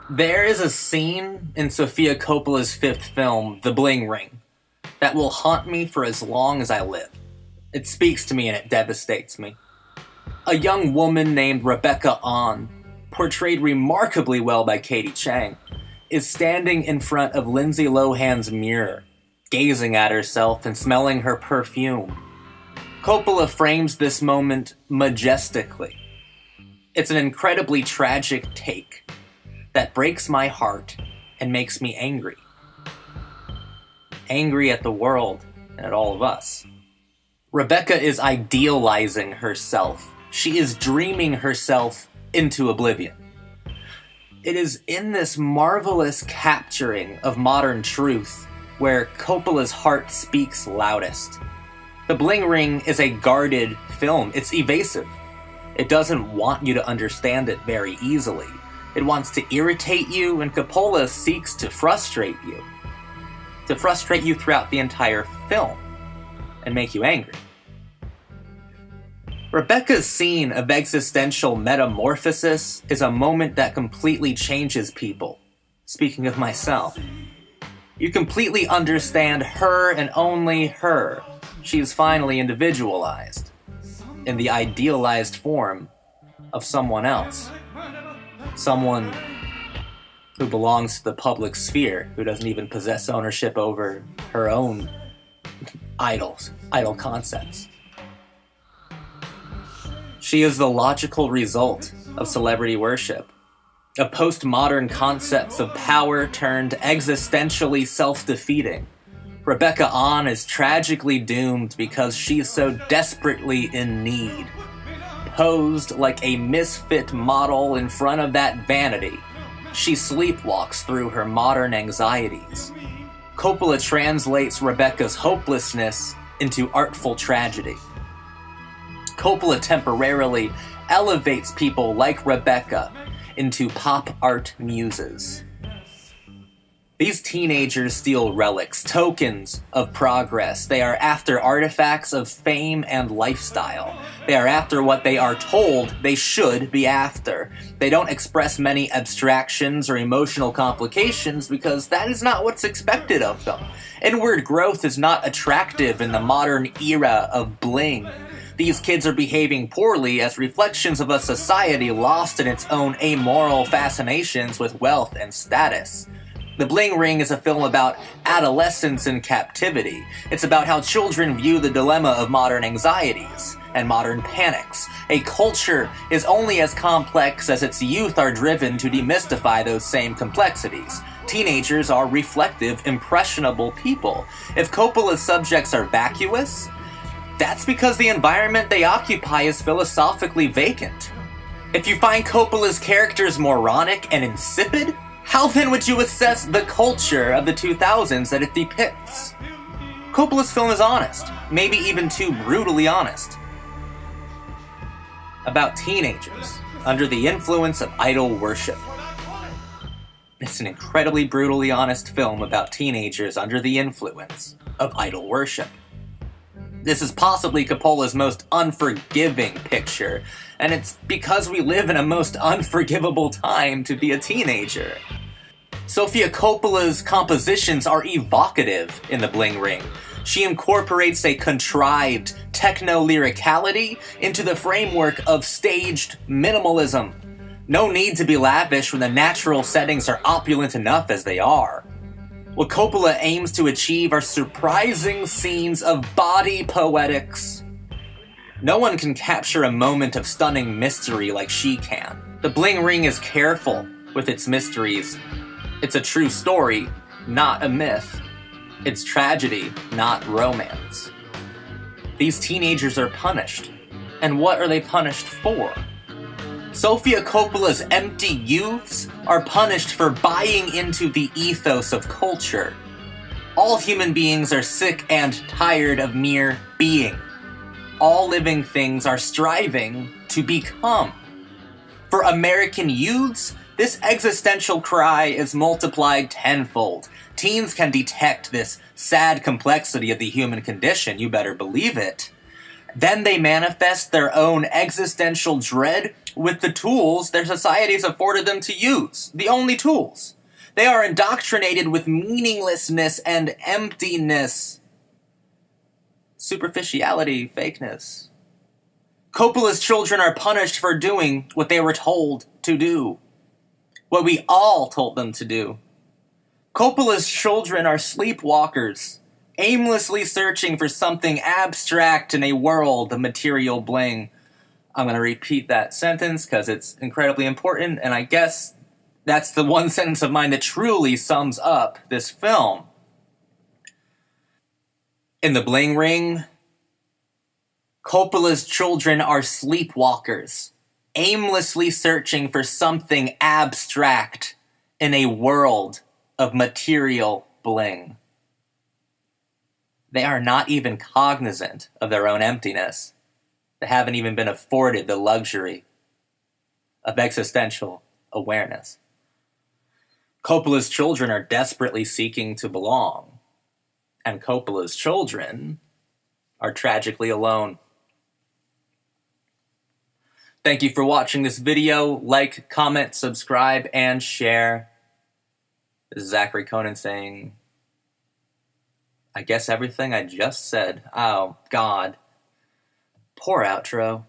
There is a scene in Sofia Coppola's fifth film, The Bling Ring, that will haunt me for as long as I live. It speaks to me and it devastates me. A young woman named Rebecca Ahn, portrayed remarkably well by Katie Chang, is standing in front of Lindsay Lohan's mirror, gazing at herself and smelling her perfume. Coppola frames this moment majestically. It's an incredibly tragic take that breaks my heart and makes me angry. Angry at the world and at all of us. Rebecca is idealizing herself. She is dreaming herself into oblivion. It is in this marvelous capturing of modern truth where Coppola's heart speaks loudest. The Bling Ring is a guarded film. It's evasive. It doesn't want you to understand it very easily. It wants to irritate you, and Coppola seeks to frustrate you. To frustrate you throughout the entire film and make you angry. Rebecca's scene of existential metamorphosis is a moment that completely changes people. Speaking of myself. You completely understand her and only her. She's finally individualized. In the idealized form of someone else. Someone who belongs to the public sphere, who doesn't even possess ownership over her own idol concepts. She is the logical result of celebrity worship, of postmodern concepts of power turned existentially self-defeating. Rebecca Ahn is tragically doomed because she's so desperately in need. Posed like a misfit model in front of that vanity, she sleepwalks through her modern anxieties. Coppola translates Rebecca's hopelessness into artful tragedy. Coppola temporarily elevates people like Rebecca into pop art muses. These teenagers steal relics, tokens of progress. They are after artifacts of fame and lifestyle. They are after what they are told they should be after. They don't express many abstractions or emotional complications because that is not what's expected of them. Inward growth is not attractive in the modern era of bling. These kids are behaving poorly as reflections of a society lost in its own amoral fascinations with wealth and status. The Bling Ring is a film about adolescence in captivity. It's about how children view the dilemma of modern anxieties and modern panics. A culture is only as complex as its youth are driven to demystify those same complexities. Teenagers are reflective, impressionable people. If Coppola's subjects are vacuous, that's because the environment they occupy is philosophically vacant. If you find Coppola's characters moronic and insipid, how then would you assess the culture of the 2000s that it depicts? Coppola's film is honest, maybe even too brutally honest, about teenagers under the influence of idol worship. It's an incredibly brutally honest film about teenagers under the influence of idol worship. This is possibly Coppola's most unforgiving picture, and it's because we live in a most unforgivable time to be a teenager. Sofia Coppola's compositions are evocative in The Bling Ring. She incorporates a contrived techno-lyricality into the framework of staged minimalism. No need to be lavish when the natural settings are opulent enough as they are. What Coppola aims to achieve are surprising scenes of body poetics. No one can capture a moment of stunning mystery like she can. The Bling Ring is careful with its mysteries. It's a true story, not a myth. It's tragedy, not romance. These teenagers are punished. And what are they punished for? Sofia Coppola's empty youths are punished for buying into the ethos of culture. All human beings are sick and tired of mere being. All living things are striving to become. For American youths, this existential cry is multiplied tenfold. Teens can detect this sad complexity of the human condition, you better believe it. Then they manifest their own existential dread with the tools their societies afforded them to use, the only tools. They are indoctrinated with meaninglessness and emptiness, superficiality, fakeness. Coppola's children are punished for doing what they were told to do, what we all told them to do. Coppola's children are sleepwalkers, aimlessly searching for something abstract in a world of material bling. I'm going to repeat that sentence because it's incredibly important, and I guess that's the one sentence of mine that truly sums up this film. In the Bling Ring, Coppola's children are sleepwalkers, aimlessly searching for something abstract in a world of material bling. They are not even cognizant of their own emptiness. They haven't even been afforded the luxury of existential awareness. Coppola's children are desperately seeking to belong, and Coppola's children are tragically alone. Thank you for watching this video. Like, comment, subscribe, and share. This is Zachary Conan saying, I guess everything I just said. Oh, God. Poor outro.